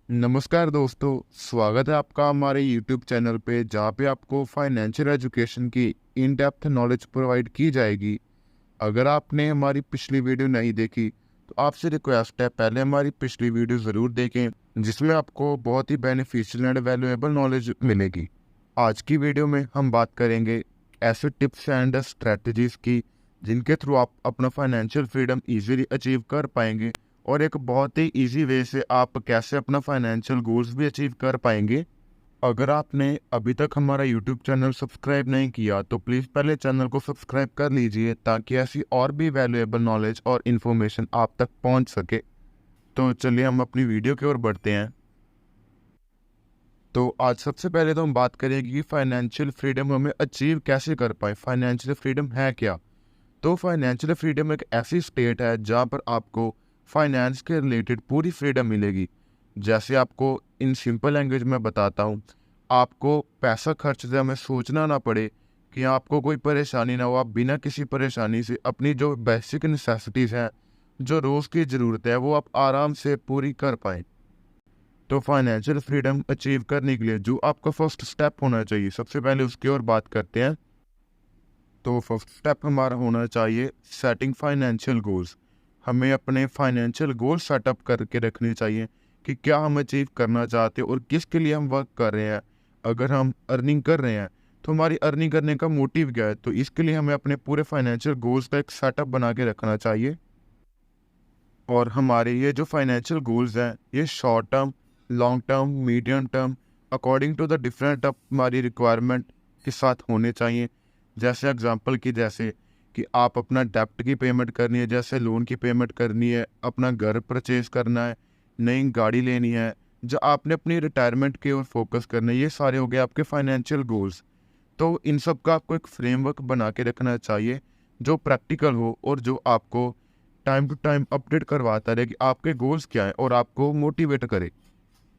नमस्कार दोस्तों, स्वागत है आपका हमारे YouTube चैनल पे जहाँ पे आपको फाइनेंशियल एजुकेशन की इन डेप्थ नॉलेज प्रोवाइड की जाएगी। अगर आपने हमारी पिछली वीडियो नहीं देखी तो आपसे रिक्वेस्ट है पहले हमारी पिछली वीडियो ज़रूर देखें जिसमें आपको बहुत ही बेनिफिशियल एंड वैल्यूएबल नॉलेज मिलेगी। आज की वीडियो में हम बात करेंगे ऐसे टिप्स एंड स्ट्रेटजीज़ की जिनके थ्रू आप अपना फाइनेंशियल फ्रीडम इजीली अचीव कर पाएंगे और एक बहुत ही इजी वे से आप कैसे अपना फाइनेंशियल गोल्स भी अचीव कर पाएंगे। अगर आपने अभी तक हमारा यूट्यूब चैनल सब्सक्राइब नहीं किया तो प्लीज़ पहले चैनल को सब्सक्राइब कर लीजिए ताकि ऐसी और भी वैल्यूएबल नॉलेज और इन्फॉर्मेशन आप तक पहुंच सके। तो चलिए हम अपनी वीडियो की ओर बढ़ते हैं। तो आज सबसे पहले तो हम बात करेंगे कि फाइनेंशियल फ्रीडम हमें अचीव कैसे कर पाए। फाइनेंशियल फ्रीडम है क्या? तो फाइनेंशियल फ्रीडम एक ऐसी स्टेट है जहाँ पर आपको फाइनेंस के रिलेटेड पूरी फ्रीडम मिलेगी। जैसे आपको इन सिंपल लैंग्वेज में बताता हूँ, आपको पैसा खर्चते समय सोचना ना पड़े कि आपको कोई परेशानी ना हो। आप बिना किसी परेशानी से अपनी जो बेसिक नेसेसिटीज़ हैं, जो रोज़ की ज़रूरत है, वो आप आराम से पूरी कर पाएँ। तो फाइनेंशियल फ्रीडम अचीव करने के लिए जो आपका फर्स्ट स्टेप होना चाहिए, सबसे पहले उसकी ओर बात करते हैं। तो फर्स्ट स्टेप हमारा होना चाहिए सेटिंग फाइनेंशियल गोल्स। हमें अपने फाइनेंशियल गोल सेटअप करके रखने चाहिए कि क्या हम अचीव करना चाहते हैं और किसके लिए हम वर्क कर रहे हैं। अगर हम अर्निंग कर रहे हैं तो हमारी अर्निंग करने का मोटिव क्या है, तो इसके लिए हमें अपने पूरे फाइनेंशियल गोल्स का एक सेटअप बना के रखना चाहिए। और हमारे ये जो फाइनेंशियल गोल्स हैं ये short term, long term, medium term according to the different हमारी रिक्वायरमेंट के साथ होने चाहिए। जैसे एग्जांपल की जैसे कि आप अपना डेप्ट की पेमेंट करनी है, जैसे लोन की पेमेंट करनी है, अपना घर परचेज करना है, नई गाड़ी लेनी है, जो आपने अपनी रिटायरमेंट की ओर फोकस करना है, ये सारे हो गए आपके फाइनेंशियल गोल्स। तो इन सब का आपको एक फ्रेमवर्क बना के रखना चाहिए जो प्रैक्टिकल हो और जो आपको टाइम टू टाइम अपडेट करवाता रहे कि आपके गोल्स क्या हैं और आपको मोटिवेट करे।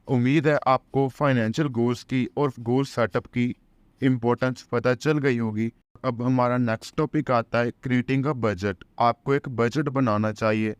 उम्मीद है आपको फाइनेंशियल गोल्स की और गोल सेटअप की इम्पोर्टेंस पता चल गई होगी। अब हमारा नेक्स्ट टॉपिक आता है क्रिएटिंग अ बजट। आपको एक बजट बनाना चाहिए।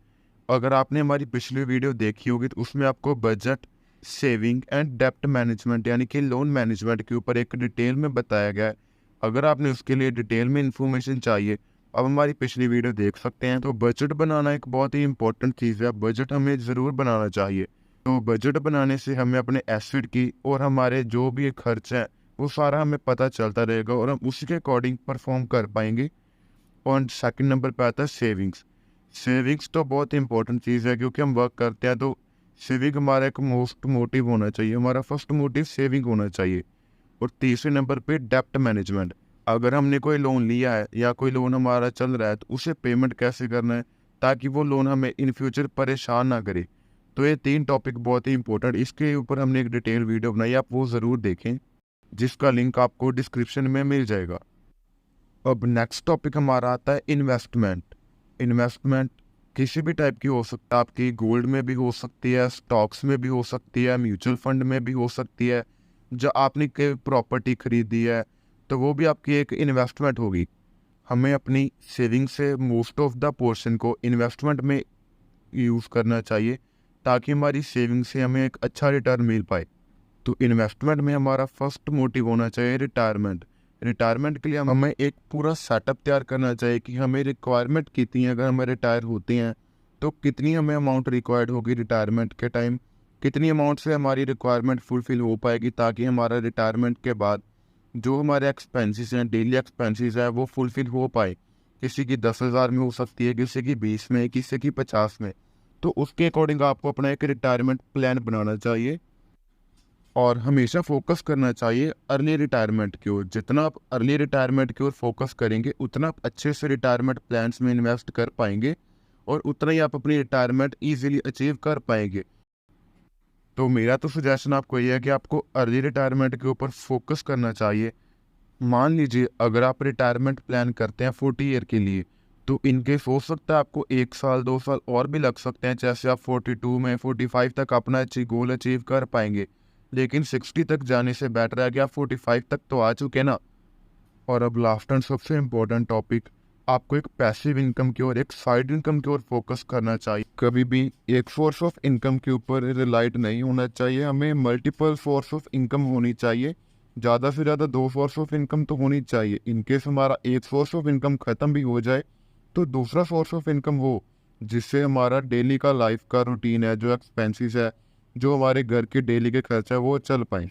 अगर आपने हमारी पिछली वीडियो देखी होगी तो उसमें आपको बजट, सेविंग एंड डेप्ट मैनेजमेंट यानी कि लोन मैनेजमेंट के ऊपर एक डिटेल में बताया गया है। अगर आपने उसके लिए डिटेल में इंफॉर्मेशन चाहिए, अब हमारी पिछली वीडियो देख सकते हैं। तो बजट बनाना एक बहुत ही इंपॉर्टेंट चीज़ है, बजट हमें ज़रूर बनाना चाहिए। तो बजट बनाने से हमें अपने एसेट की और हमारे जो भी खर्च हैं वो सारा हमें पता चलता रहेगा और हम उसी के अकॉर्डिंग परफॉर्म कर पाएंगे। और सेकंड नंबर पे आता है सेविंग्स। सेविंग्स तो बहुत इंपॉर्टेंट चीज़ है क्योंकि हम वर्क करते हैं तो सेविंग हमारा एक मोस्ट मोटिव होना चाहिए, हमारा फर्स्ट मोटिव सेविंग होना चाहिए। और तीसरे नंबर पे डेप्ट मैनेजमेंट। अगर हमने कोई लोन लिया है या कोई लोन हमारा चल रहा है तो उसे पेमेंट कैसे करना है ताकि वो लोन हमें इन फ्यूचर परेशान ना करे। तो ये तीन टॉपिक बहुत ही इंपॉर्टेंट, इसके ऊपर हमने एक डिटेल वीडियो बनाई, आप वो ज़रूर देखें जिसका लिंक आपको डिस्क्रिप्शन में मिल जाएगा। अब नेक्स्ट टॉपिक हमारा आता है इन्वेस्टमेंट। इन्वेस्टमेंट किसी भी टाइप की हो सकता है, आपकी गोल्ड में भी हो सकती है, स्टॉक्स में भी हो सकती है, म्यूचुअल फंड में भी हो सकती है। जो आपने कोई प्रॉपर्टी खरीदी है तो वो भी आपकी एक इन्वेस्टमेंट होगी। हमें अपनी सेविंग से मोस्ट ऑफ द पोर्शन को इन्वेस्टमेंट में यूज़ करना चाहिए ताकि हमारी सेविंग से हमें एक अच्छा रिटर्न मिल पाए। तो इन्वेस्टमेंट में हमारा फर्स्ट मोटिव होना चाहिए रिटायरमेंट। रिटायरमेंट के लिए हमें एक पूरा सेटअप तैयार करना चाहिए कि हमें रिक्वायरमेंट कितनी है, अगर हमें रिटायर होते हैं तो कितनी हमें अमाउंट रिक्वायर्ड होगी रिटायरमेंट के टाइम, कितनी अमाउंट से हमारी रिक्वायरमेंट फुलफिल हो पाएगी ताकि हमारा रिटायरमेंट के बाद जो हमारे एक्सपेंसेस हैं, डेली एक्सपेंसेस हैं, वो फुलफिल हो पाए। किसी की 10,000 में हो सकती है, किसी की 20 में, किसी की 50 में। तो उसके अकॉर्डिंग आपको अपना एक रिटायरमेंट प्लान बनाना चाहिए और हमेशा फोकस करना चाहिए अर्ली रिटायरमेंट की ओर। जितना आप अर्ली रिटायरमेंट की ओर फोकस करेंगे उतना आप अच्छे से रिटायरमेंट प्लान्स में इन्वेस्ट कर पाएंगे और उतना ही आप अपनी रिटायरमेंट इजीली अचीव कर पाएंगे। तो मेरा तो सजेशन आपको ये है कि आपको अर्ली रिटायरमेंट के ऊपर फोकस करना चाहिए। मान लीजिए अगर आप रिटायरमेंट प्लान करते हैं 40 ईयर के लिए तो इनकेस हो सकता है आपको 1 साल 2 साल और भी लग सकते हैं, जैसे आप 42 में 45 तक अपना गोल अचीव कर पाएंगे। लेकिन 60 तक जाने से बेटर है कि आप 45 तक तो आ चुके ना। और अब लास्ट एंड सबसे इम्पोर्टेंट टॉपिक, आपको एक पैसिव इनकम की ओर, एक साइड इनकम की ओर फोकस करना चाहिए। कभी भी एक सोर्स ऑफ इनकम के ऊपर रिलाइड नहीं होना चाहिए, हमें मल्टीपल सोर्स ऑफ इनकम होनी चाहिए। ज़्यादा से ज़्यादा 2 सोर्स ऑफ इनकम तो होनी चाहिए। इनकेस हमारा एक सोर्स ऑफ इनकम ख़त्म भी हो जाए तो दूसरा सोर्स ऑफ इनकम हो, जिससे हमारा डेली का लाइफ का रूटीन है, जो एक्सपेंसेस है, जो हमारे घर के डेली के खर्च है, वो चल पाए।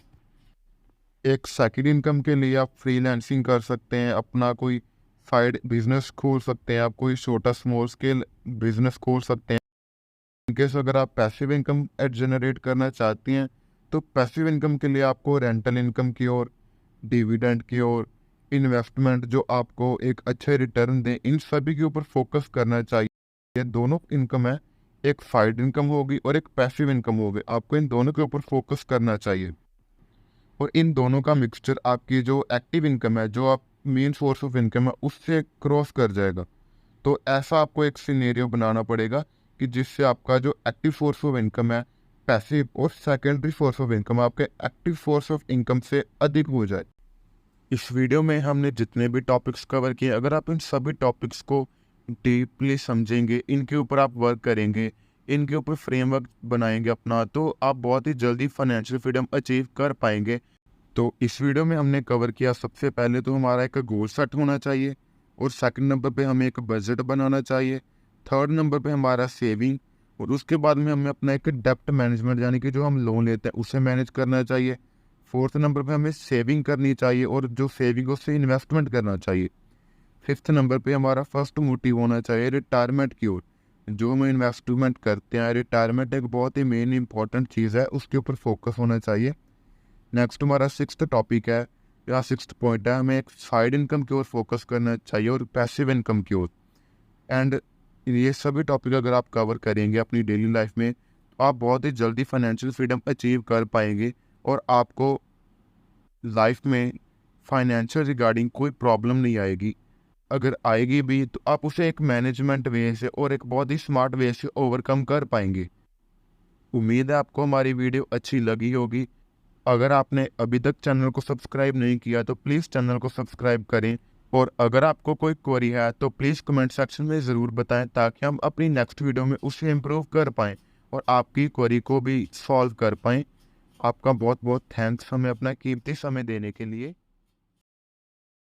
एक सेकंड इनकम के लिए आप फ्रीलांसिंग कर सकते हैं, अपना कोई साइड बिजनेस खोल सकते हैं, आप कोई छोटा स्मॉल स्केल बिजनेस खोल सकते हैं। इनकेस अगर आप पैसिव इनकम जनरेट करना चाहती हैं तो पैसिव इनकम के लिए आपको रेंटल इनकम की ओर, डिविडेंड की ओर, इन्वेस्टमेंट जो आपको एक अच्छे रिटर्न दें, इन सभी के ऊपर फोकस करना चाहिए। ये दोनों इनकम है, एक साइड इनकम होगी और एक पैसिव इनकम होगी। आपको इन दोनों के ऊपर फोकस करना चाहिए और इन दोनों का मिक्सचर आपकी जो एक्टिव इनकम है, जो आप मेन सोर्स ऑफ इनकम है, उससे क्रॉस कर जाएगा। तो ऐसा आपको एक सिनेरियो बनाना पड़ेगा कि जिससे आपका जो एक्टिव सोर्स ऑफ इनकम है पैसिव और सेकेंडरी सोर्स ऑफ इनकम आपके एक्टिव सोर्स ऑफ इनकम से अधिक हो जाए। इस वीडियो में हमने जितने भी टॉपिक्स कवर किए, अगर आप इन सभी टॉपिक्स को डीपली समझेंगे, इनके ऊपर आप वर्क करेंगे, इनके ऊपर फ्रेमवर्क बनाएंगे अपना, तो आप बहुत ही जल्दी फाइनेंशियल फ्रीडम अचीव कर पाएंगे। तो इस वीडियो में हमने कवर किया, सबसे पहले तो हमारा एक गोल सेट होना चाहिए, और सेकंड नंबर पे हमें एक बजट बनाना चाहिए, थर्ड नंबर पे हमारा सेविंग, और उसके बाद में हमें अपना एक डेप्ट मैनेजमेंट, यानी कि जो हम लोन लेते हैं उसे मैनेज करना चाहिए। फोर्थ नंबर पे हमें सेविंग करनी चाहिए, और जो सेविंग उससे इन्वेस्टमेंट करना चाहिए। फिफ्थ नंबर पे हमारा फर्स्ट मोटिव होना चाहिए रिटायरमेंट की ओर। जो हम इन्वेस्टमेंट करते हैं, रिटायरमेंट एक बहुत ही मेन इंपॉर्टेंट चीज़ है, उसके ऊपर फोकस होना चाहिए। नेक्स्ट हमारा सिक्स्थ टॉपिक है या सिक्स्थ पॉइंट है, हमें एक साइड इनकम की ओर फोकस करना चाहिए और पैसिव इनकम की ओर। एंड ये सभी टॉपिक अगर आप कवर करेंगे अपनी डेली लाइफ में, तो आप बहुत ही जल्दी फाइनेंशियल फ्रीडम अचीव कर पाएंगे, और आपको लाइफ में फाइनेंशियल रिगार्डिंग कोई प्रॉब्लम नहीं आएगी। अगर आएगी भी तो आप उसे एक मैनेजमेंट वे से और एक बहुत ही स्मार्ट वे से ओवरकम कर पाएंगे। उम्मीद है आपको हमारी वीडियो अच्छी लगी होगी। अगर आपने अभी तक चैनल को सब्सक्राइब नहीं किया तो प्लीज़ चैनल को सब्सक्राइब करें, और अगर आपको कोई क्वेरी है तो प्लीज़ कमेंट सेक्शन में ज़रूर बताएं, ताकि हम अपनी नेक्स्ट वीडियो में उसे इम्प्रूव कर पाएँ और आपकी क्वेरी को भी सॉल्व कर पाएँ। आपका बहुत बहुत थैंक्स हमें अपना कीमती समय देने के लिए।